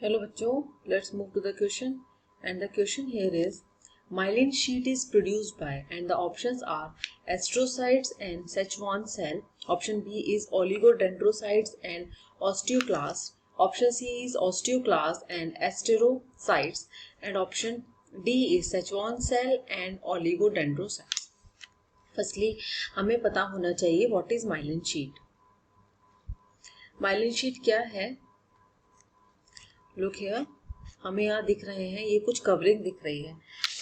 Hello बच्चों, let's move to the question and the question here is myelin sheet is produced by and the options are astrocytes and Schwann cell. Option B is oligodendrocytes and osteoclasts. Option C is osteoclasts and astrocytes and option D is Schwann cell and oligodendrocytes. Firstly, हमें पता होना चाहिए what is myelin sheet. myelin sheet क्या है? Look here, हमें यहाँ दिख रहे हैं, ये कुछ कवरिंग दिख रही है,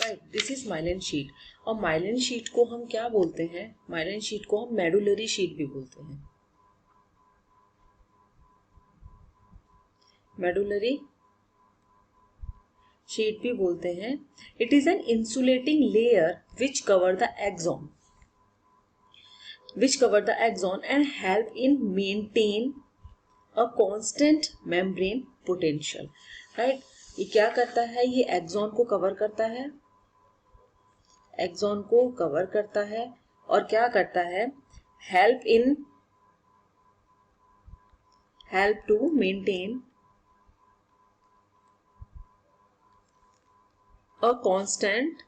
right. This is myelin sheath. और माइलिन शीट को हम क्या बोलते हैं? माइलिन शीट को हम मेडुलरी शीट भी बोलते हैं. मेडुलरी शीट भी बोलते हैं. It is an insulating layer which cover the axon and help in maintain a constant membrane potential. Right, ये क्या करता है? ये एक्सॉन को कवर करता है, एक्सॉन को कवर करता है और क्या करता है? Help to maintain a constant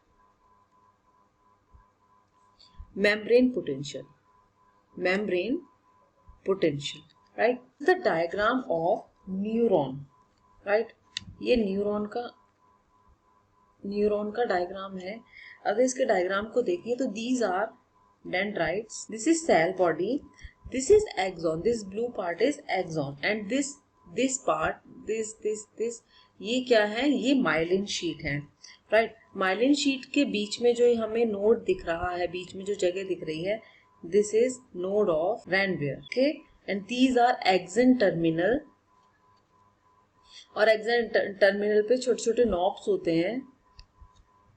membrane potential. Right. The diagram of neuron. Right, ये न्यूरॉन का डायग्राम है. अगर इसके डायग्राम को देखिए तो these are dendrites, this is cell body, this is axon, this blue part is axon and this part, this ये क्या है? ये माइलिन शीट है. राइट, माइलिन शीट के बीच में जो हमें नोड दिख रहा है, बीच में जो जगह दिख रही है, this is node of Ranvier. Okay, and these are axon terminal. और एक्सन टर्मिनल पे छोटे छोटे नॉब्स होते हैं,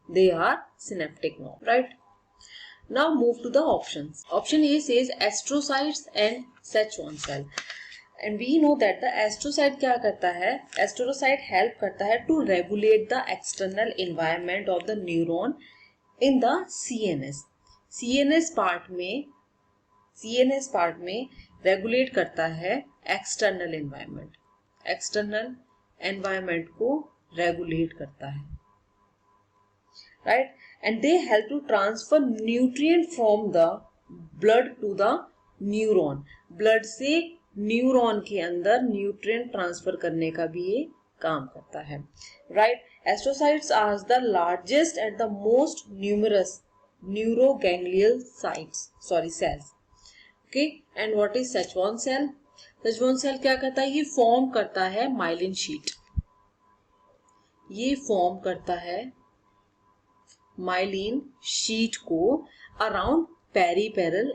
they are synaptic knob. Right, now move to the options. Option A says astrocytes and Schwann cell. And we know that the astrocyte क्या करता है? Astrocyte help करता है to regulate the external environment of the neuron in the CNS. CNS part में regulate करता है external environment को regulate करता है. Right, and they help to transfer nutrient from the blood to the neuron. Blood से neuron के अंदर nutrient transfer करने का भी ये काम करता है. Right, astrocytes are the largest and the most numerous neuroganglial cells. Okay, and what is Schwann cell? Schwann cell क्या करता है? ये फॉर्म करता है माइलिन शीट. ये फॉर्म करता है माइलिन शीट को अराउंड पेरिपेरल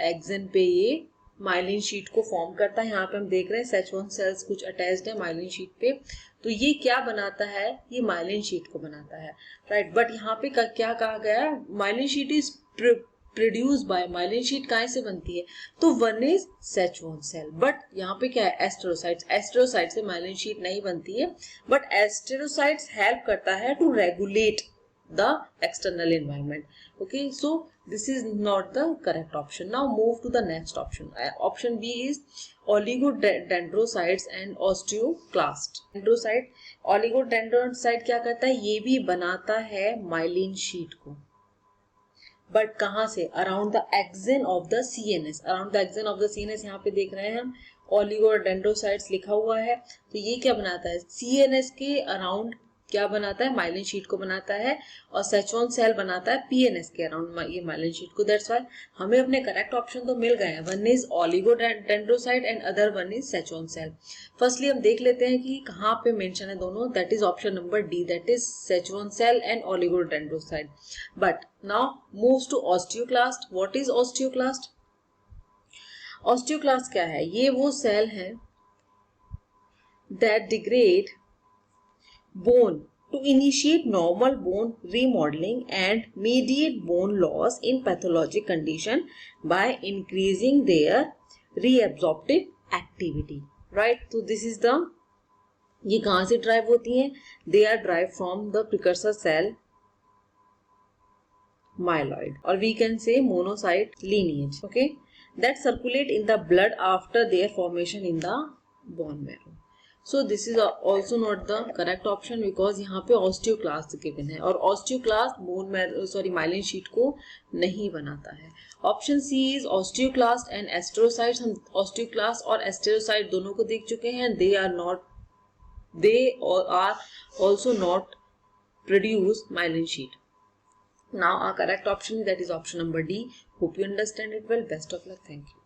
एक्सन पे ये माइलिन शीट को फॉर्म करता है. यहाँ पे हम देख रहे हैं Schwann cells कुछ अटैच्ड है माइलिन शीट पे. तो ये क्या बनाता है? ये माइलिन शीट को बनाता है. राइट, बट यहाँ पे क्या कहा गया? Myelin sheath is produce by. Myelin sheath कहाँ से बनती है? तो one is Schwann cell. But यहाँ पे क्या है? एस्ट्रोसाइट से माइलिन शीट नहीं बनती है, बट एस्ट्रोसाइट्स हेल्प करता है to regulate the external environment. Okay, so this is not the correct option. Now move to the next option. Option B is oligodendrocytes and osteoclast. Oligodendrocyte क्या करता है? ये भी बनाता है माइलिन शीट को, बट कहाँ से? Around the action of the CNS. यहाँ पे देख रहे हैं हम oligodendrocytes लिखा हुआ है. तो ये क्या बनाता है? सीएनएस के अराउंड क्या बनाता है? माइलिन शीट को बनाता है. और Schwann cell बनाता है पीएनएस के अराउंड ये माइलिन शीट को. दैट्स व्हाई हमें अपने करेक्ट ऑप्शन तो मिल गए हैं. One is oligodendrocyte and other one is Schwann cell. Firstly हम देख लेते हैं कि कहाँ पे मेंशन है दोनों. That is option number D, that is Schwann cell and oligodendrocyte. But now moves to osteoclast. What is osteoclast? Osteoclast क्या है? ये वो सेल है that degrade bone to initiate normal bone remodeling and mediate bone loss in pathologic condition by increasing their reabsorptive activity. Right? So this is the, ये कहाँ से drive होती हैं? They are derived from the precursor cell myeloid, or we can say monocyte lineage. Okay, that circulate in the blood after their formation in the bone marrow. So this is also not the correct option because यहाँ पे osteoclast given है और osteoclast myelin sheath को नहीं बनाता है. Option C is osteoclast and astrocytes. हम osteoclast और एस्टेरोसाइट दोनों को देख चुके हैं. They are also not produce myelin sheet. Now our correct option, that is option number D. Hope you understand it well. Best of luck. Thank you.